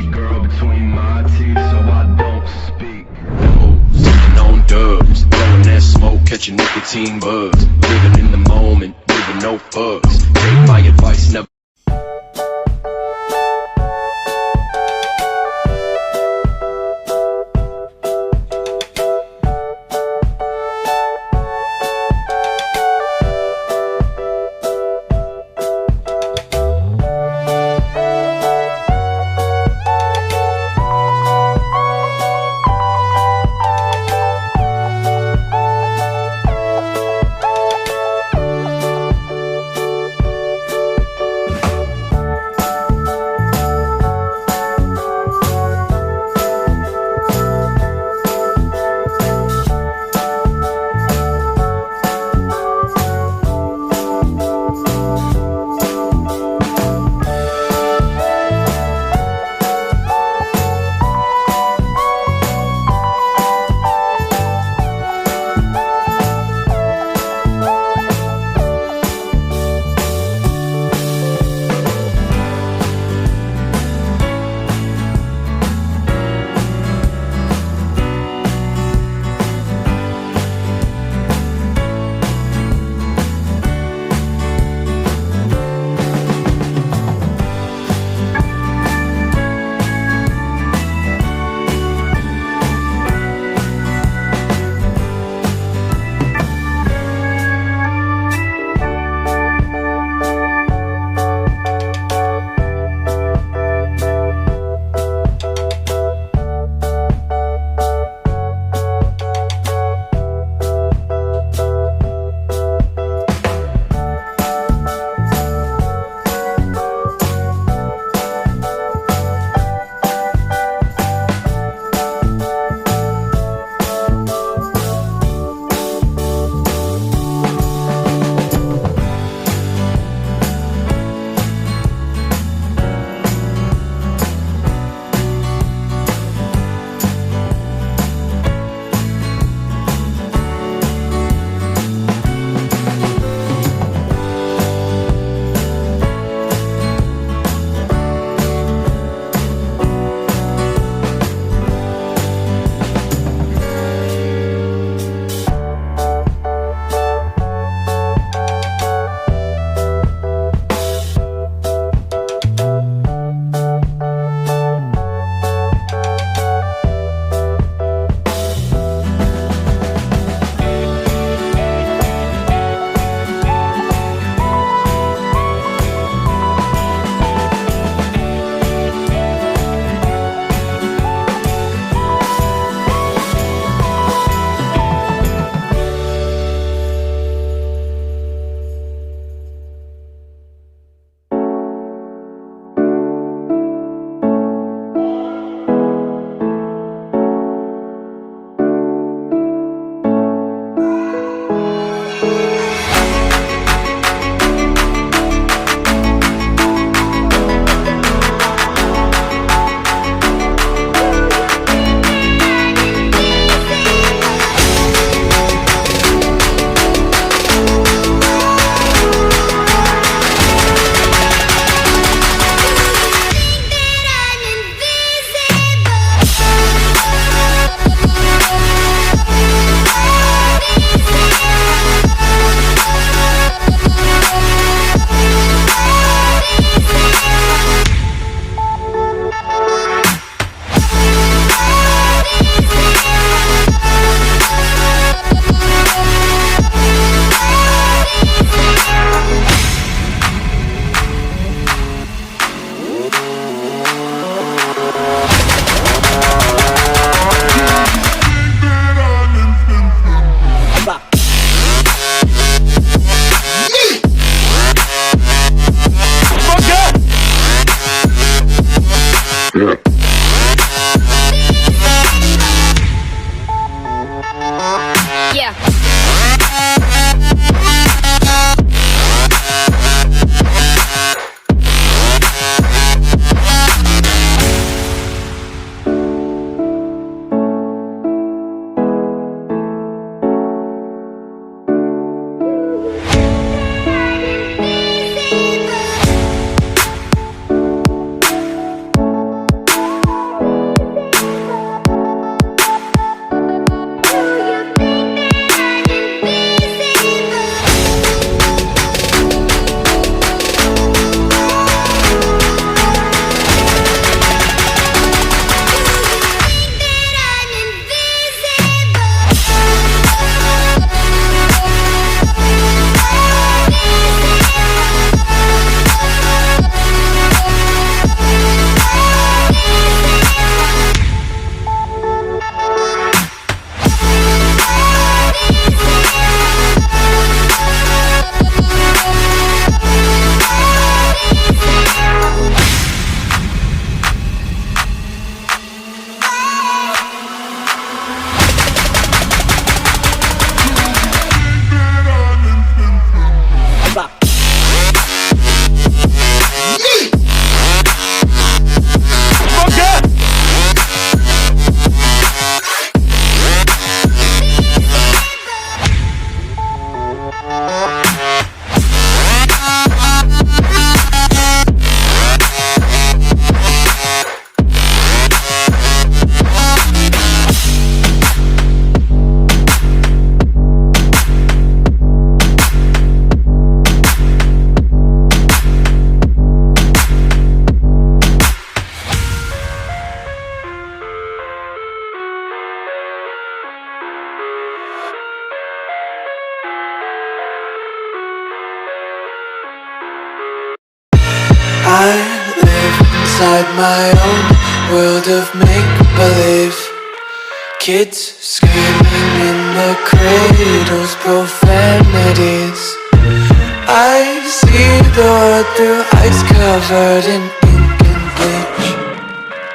your girl between my teeth so I don't speak. Sitting on dubs, blowing that smoke, catching nicotine bugs. Living in the moment, living no fucks. Take my advice, never. own world of make-believe. Kids screaming in the cradles, profanities. I see the world through ice covered in ink and bleach.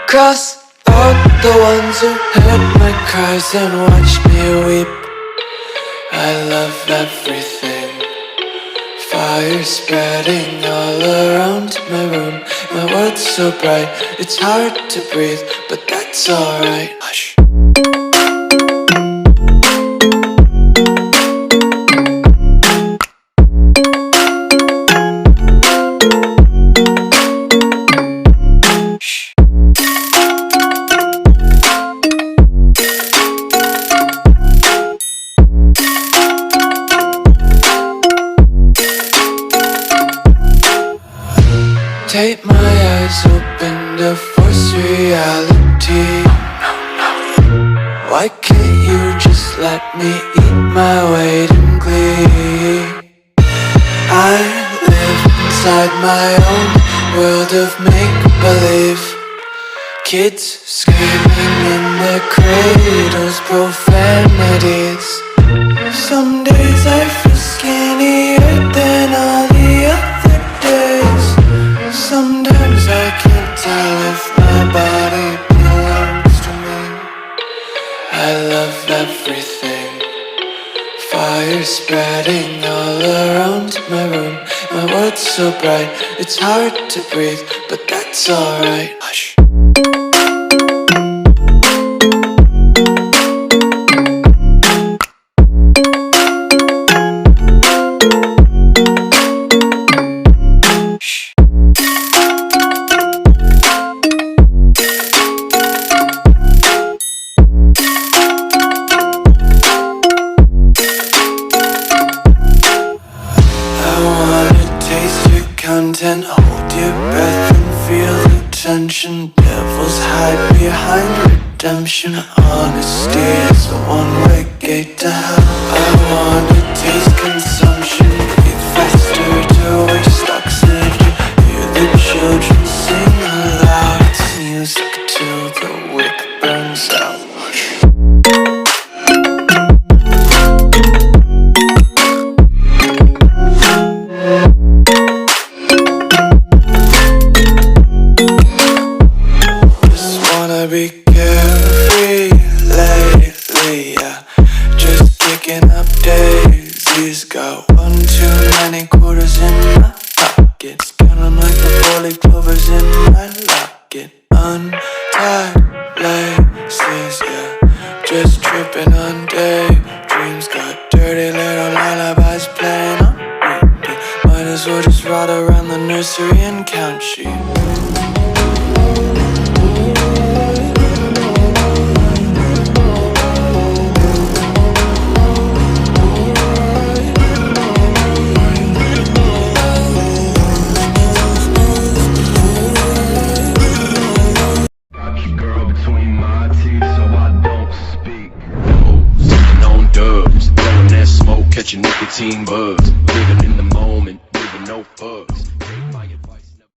Cross out the ones who heard my cries and watched me weep. I love everything. Fire spreading all around my room. My world's so bright, it's hard to breathe, but that's alright. Hush. Take my eyes open to force reality. Why can't you just let me eat my weight in glee? I live inside my own world of make-believe. Kids screaming in their cradles, profanities. Some days I feel skinnier than all the other days. Sometimes I can't tell if my body belongs to me. I love everything. Fire spreading all around my room. My world's so bright, it's hard to breathe, but that's alright. Hush. Content, hold your breath and feel the tension. Devils hide behind redemption. Honesty is a one-way gate to hell. I wanna taste consumption, breathe faster to waste oxygen. Hear the children sing aloud. It's music till the wick burns out. Be carefree lately, yeah. Just picking up daisies. Got one too many quarters in my pockets. Counting like the 4-leaf clovers in my locket. Untied laces, yeah. Just tripping on daydreams. Got dirty little lullabies playing on repeat. Might as well just ride around the nursery and count sheep. Catching nicotine bugs, living in the moment, living no bugs.